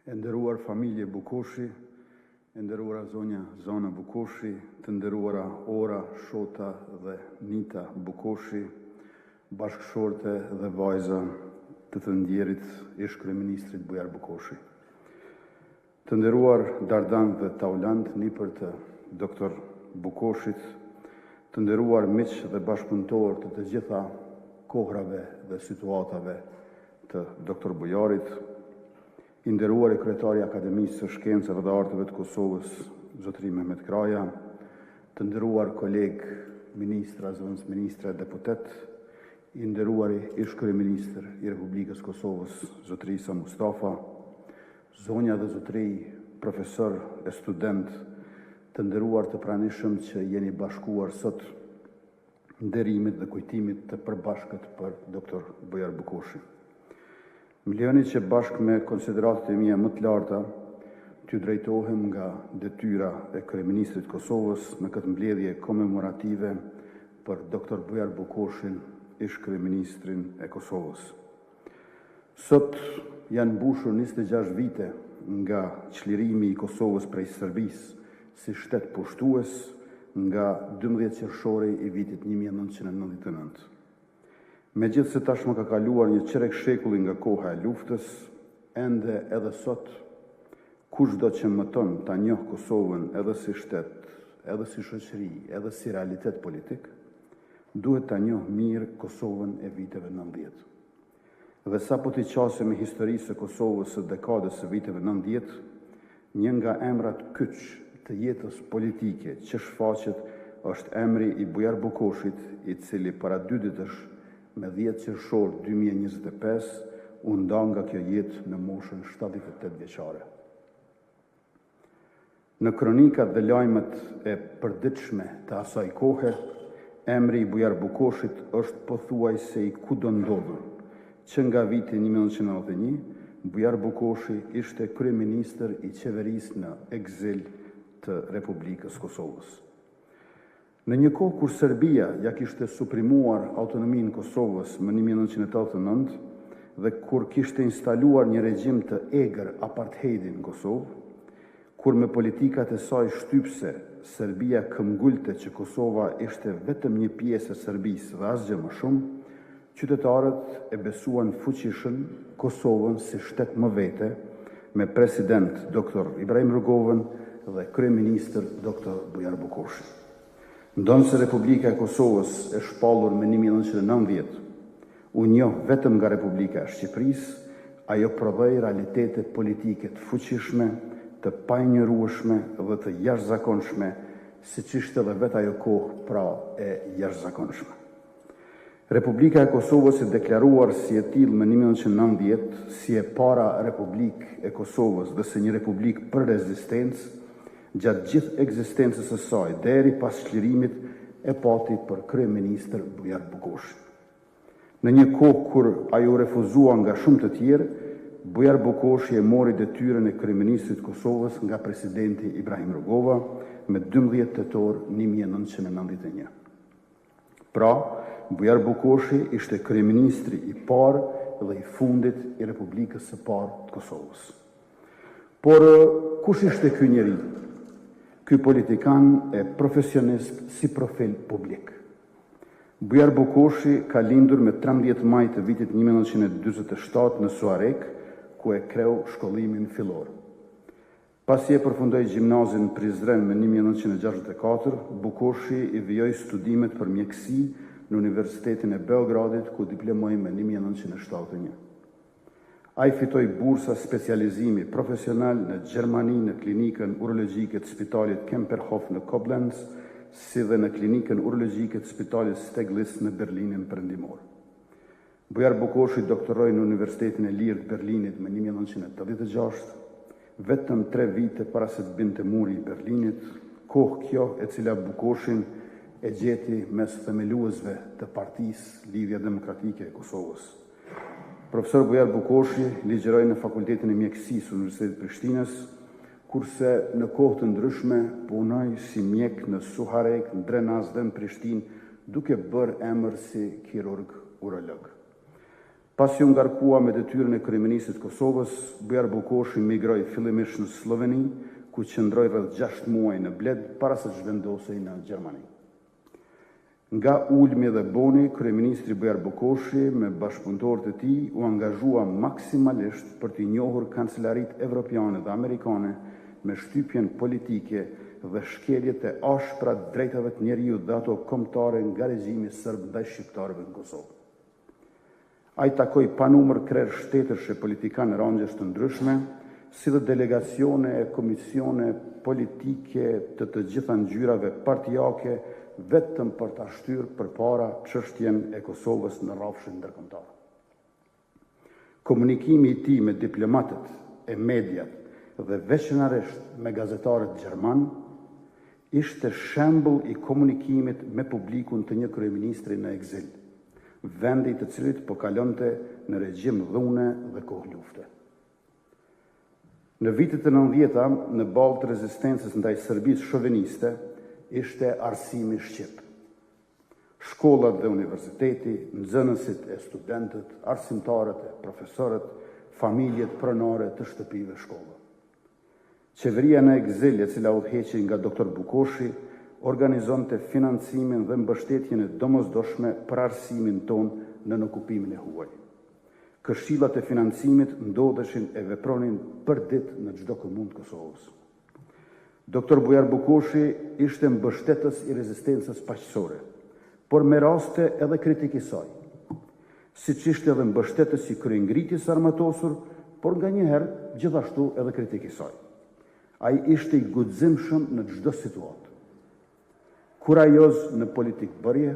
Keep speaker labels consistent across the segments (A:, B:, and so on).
A: E nderuar familje Bukoshi, e nderuara zonja Zona Bukoshi, të nderuara Ora, Shota dhe Nita Bukoshi, bashkëshorte dhe vajza të ndjerit ish kryeministrit Bujar Bukoshi. Të nderuar Dardan dhe Taulant, nipër të doktor Bukoshit, të nderuar miq dhe bashkëpunëtor të gjitha kohrave dhe situatave të doktor Bujarit, i nderuar kryetari i Akademisë së Shkencave dhe Arteve të Kosovës, zotëri Mehmet Kraja, të nderuar koleg ministra, zëvendës ministra, deputet, i nderuari ish kryeministër i Republikës Kosovës, zotëri Isa Mustafa, zonja dhe zotëri profesor e student, të nderuar të pranishëm që jeni bashkuar sot nderimit dhe kujtimit të përbashkët për doktor Bujar Bukoshi. Më lejoni që bashkë me konsideratët e mia më të larta t'ju drejtohem nga detyra e kryeministrit Kosovës në këtë mbledhje komemorative për doktor Bujar Bukoshin, ish kryeministrin e Kosovës. Sot janë mbushur 26 vite nga çlirimi i Kosovës prej Serbisë si shtet pushtues nga 12 qershori i vitit 1999. Megjithse tashmë ka kaluar një qerek shekulli nga koha e luftës, ende edhe sot, kushdo që mëton ta njohë Kosovën edhe si shtet, edhe si shoqëri, edhe si realitet politik, duhet ta njohë mirë Kosovën e viteve 90. Dhe sa po t'i qasim me historisë e Kosovës së dekadës së viteve 90, një nga emrat kyç të jetës politike që shfaqet është emri i Bujar Bukoshit, i cili para 2 ditësh me 10 qershor 2025 u nda nga kjo jetë në moshën 78 vjeçare. Në kronikat dhe lajmet e përditshme të asaj kohe, emri i Bujar Bukoshit është pothuajse i kudo ndodhur, që nga viti 1991, Bujar Bukoshi ishte kryeministër i qeverisë në ekzil të Republikës Kosovës. Në një kohë kur Serbia ja kishte suprimuar autonominë Kosovës më 1989 dhe kur kishte instaluar një regjim të egër apartheidi në Kosovë, kur me politikat e saj shtypse Serbia këmbgulte që Kosova ishte vetëm një pjesë e Serbisë dhe asgjë më shumë, qytetarët e besuan fuqishëm Kosovën si shtet më vete, me president dr. Ibrahim Rugovën dhe kryeministër dr. Bujar Bukoshi. Ndonë se Republika e Kosovës e shpallur me 1990, u njoh vetëm nga Republika e Shqipërisë, ajo prodhoi realitete politike të fuqishme, të painjorueshme dhe të jashtëzakonshme, siç ishte edhe vetë ajo kohë pra e jashtëzakonshme. Republika e Kosovës e deklaruar si e tillë më 1990, si e para Republikë e Kosovës dhe si një republikë për rezistencë, gjatë gjithë ekzistencës së saj, deri pas çlirimit e pati për kryeministër Bujar Bukoshi. Në një kohë kur ajo refuzua nga shumë të tjerë, Bujar Bukoshi e mori detyrën e kryeministrit Kosovës nga presidenti Ibrahim Rugova me 12 tetor 1991. Pra, Bujar Bukoshi ishte kryeministri i parë dhe i fundit i Republikës së parë të Kosovës. Por kush ishte ky njeri? Ky politikan e profesionist si profil publik. Bujar Bukoshi ka lindur me 13 maj të vitit 1947 në Suarek, ku e kreu shkollimin fillor. Pasi e përfundoi gjimnazin në Prizren me 1964, Bukoshi i vijoi studimet për mjeksi në Universitetin e Beogradit, ku diplomoi me 1971. Ai fitoi bursa specializimi profesional në Gjermani në klinikën urologjike të Spitalit Kemperhof në Koblenz, si dhe në klinikën urologjike të Spitalit Steglitz në Berlinin perëndimor. Bujar Bukoshi doktoroi në Universitetin e Lirë të Berlinit me 1986, vetëm 3 vite para se të binte muri i Berlinit, kohë kjo e cila Bukoshin e gjeti mes themeluesve të Partisë Lidhja Demokratike e Kosovës. Profesor Bujar Bukoshi ligjeroi në Fakultetin e Mjekësisë Universitetit Prishtinës, kurse në kohë të ndryshme punoi si mjek në Suharek, në Drenaz dhe në Prishtinë, duke bërë emër si kirurg urolog. Pasi u ngarkua me detyrën e kryeministit të Kosovës, Bujar Bukoshi migroi fillimisht në Sloveni, ku qëndroi rreth 6 muaj në Bled para se të zhvendosej në Gjermani. Nga ulmi dhe boni, kryeministri Bujar Bukoshi me bashkëpunëtorët e tij u angazhua maksimalisht për të njohur kancelarit evropiane dhe amerikane me shtypjen politike dhe shkeljet e ashpra të drejtave të njeriut dhe ato kombëtare nga regjimi serb ndaj shqiptarëve në Kosovë. Ai takoi pa numër krerë shtetërsh e politikanë rangjesh të ndryshme, si dhe delegacione e komisione politike të gjitha ngjyrave partijake, vetëm për ta shtyrë përpara çështjen e Kosovës në rrafshin ndërkombëtar. Komunikimi i tij me diplomatët, e mediat dhe veçanërisht me gazetarët gjerman ishte shembull i komunikimit me publikun të një kryeministri në ekzil, vendi të cilit po kalonte në regjim dhune dhe kohë lufte. Në vitet e 90-ta, në balë të rezistencës ndaj Serbisë shoveniste, ishte arsimi shqip. Shkollat dhe universiteti, nxënësit e studentët, arsimtarët e profesorët, familjet pronare të shtëpive shkollë. Qeveria në ekzil, e cila udhëheqej nga doktor Bukoshi, organizonte financimin dhe mbështetjen e domosdoshme për arsimin tonë në okupimin e huaj. Këshillat e financimit ndodheshin e vepronin për ditë në çdo komunë të Kosovës. Doktor Bujar Bukoshi ishte mbështetës i rezistencës paqësore, por me raste edhe kritik i saj, siç ishte edhe mbështetës i kryengritjes armatosur, por nganjëherë gjithashtu edhe kritik i saj. Ai ishte i guximshëm në çdo situatë. Kurajoz në politikë bërje,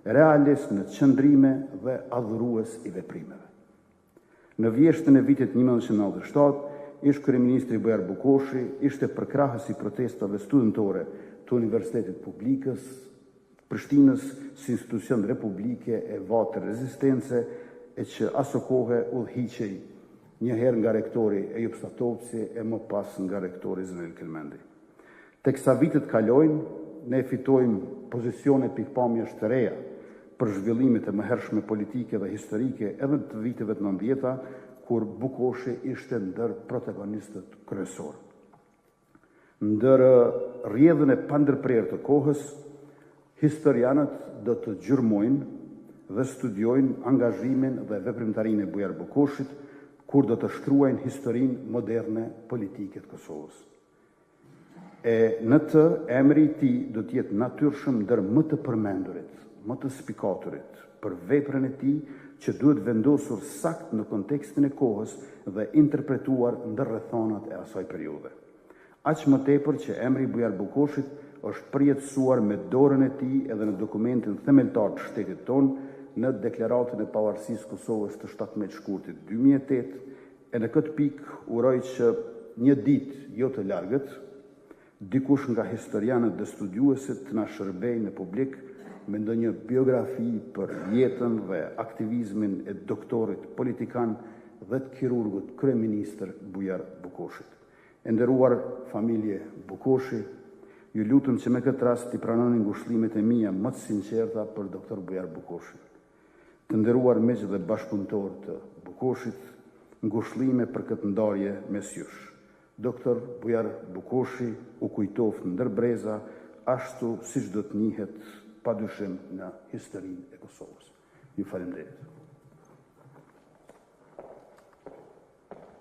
A: realist në qëndrime dhe adhurues i veprimeve. Në vjeshtën e vitit 1997, ish kryeministri Bujar Bukoshi ishte përkrahës i protestave studentore të Universitetit Publikës, Prishtinës si institucion republike e vatë rezistence, e që aso kohë udhëhiqej njëherë nga rektori Ejub Statovci e më pas nga rektori Zënel Kelmendi. Teksa vitet kalojnë, ne fitojmë pozicione pikpamjesh të reja për zhvillimit e mëhershme politike dhe historike edhe të viteve të 90-ta, kur Bukoshi ishte ndër protagonistët kryesor. Ndër rrjedhën e pandërprerë të kohës, historianët do të gjyrmojnë dhe studiojnë angazhimin dhe veprimtarinë e Bujar Bukoshit, kur do të shkruajnë historinë moderne politike të Kosovës. E në të, emri i tij do të jetë natyrshëm ndër më të përmendurit, më të spikaturit, për veprën e tij që duhet vendosur sakt në kontekstin e kohës dhe interpretuar ndër rrethonat e asaj periudhe. Aq më tepër që emri i Bujar Bukoshit është përjetësuar me dorën e tij edhe në dokumentin themeltar të shtetit tonë, në deklaratën e pavarësisë Kosovës të 17 shkurtit 2008, e në këtë pikë uroj që një ditë jo të largët, dikush nga historianët dhe studiuesit të na shërbejë në publik me ndonjë biografi për jetën dhe aktivizmin e doktorit politikan dhe të kirurgut kryeministër Bujar Bukoshit. E nderuar familje Bukoshi, ju lutem që me këtë rast i pranoni ngushëllimet e mia më të sinqerta për doktor Bujar Bukoshin. Të nderuar miq dhe bashkëpunëtor të Bukoshit, ngushëllime për këtë ndarje mes jush. Doktor Bujar Bukoshi u kujtoft ndër breza, ashtu siç do të njihet padyshim në historinë e Kosovës. Ju falenderoj.